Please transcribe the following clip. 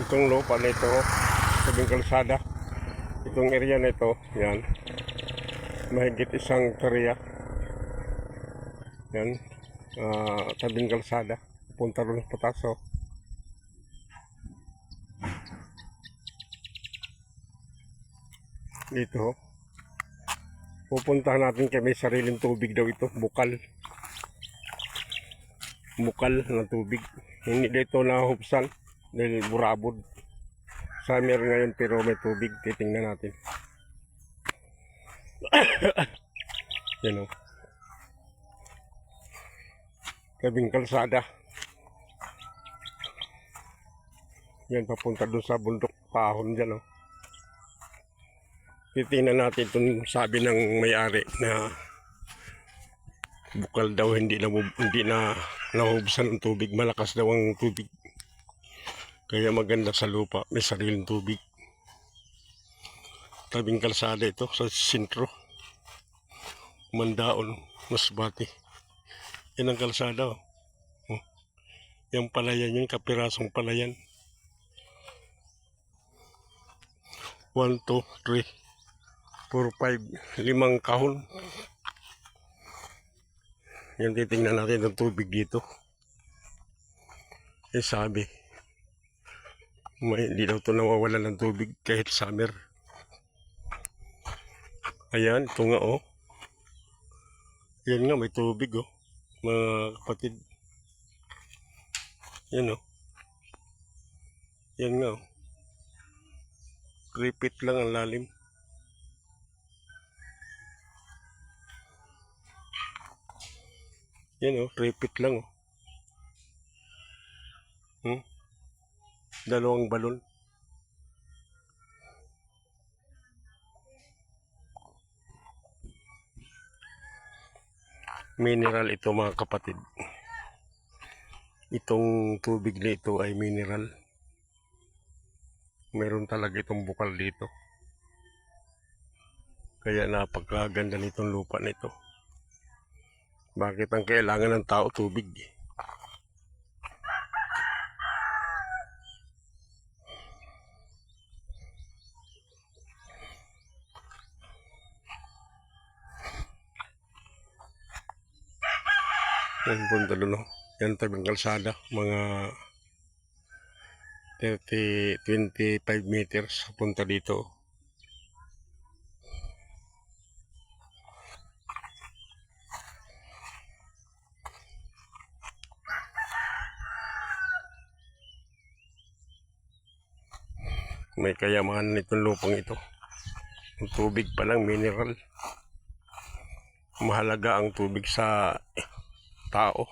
Itong lupa na ito, sabing kalsada, itong area na ito, yan, mahigit isang hektarya, yan, tabing kalsada, punta rin sa Pataso. Dito, pupuntahan natin kay may sariling tubig daw ito, bukal na tubig, hindi dito nahubsan dahil burabod. Summer ngayon pero may tubig, titingnan natin. Yan o, tabing kalsada yan, papunta doon sa bundok pahon dyan o. Titingnan natin itong sabi ng may-ari na bukal daw, hindi na nahubsan ng tubig, malakas daw ang tubig, kaya maganda sa lupa, may sariling tubig. Tabing kalsada ito sa sentro, Mandaon, Masbate. Yan ang kalsada oh. Yung palayan yun, kapirasong palayan. 1, 2, 3, 4, 5, 5 kahon. Yan, titingnan natin ang tubig dito. Eh sabi, hindi daw ito nawawalan ng tubig kahit summer. Ayan, ito nga oh. Yan nga, may tubig oh, mga kapatid. Yan oh. Yan nga oh. 3 feet lang ang lalim. Yan oh, 3 feet lang oh. Dalawang balon. Mineral ito mga kapatid. Itong tubig na ito ay mineral. Meron talaga itong bukal dito. Kaya napakaganda nitong lupa na ito. Bakit ang kailangan ng tao tubig? Yan punta doon, yan tabing kalsada, mga 25 meters punta dito. May kayamanan itong lupang ito. Ang tubig pa lang mineral. Mahalaga ang tubig sa tao.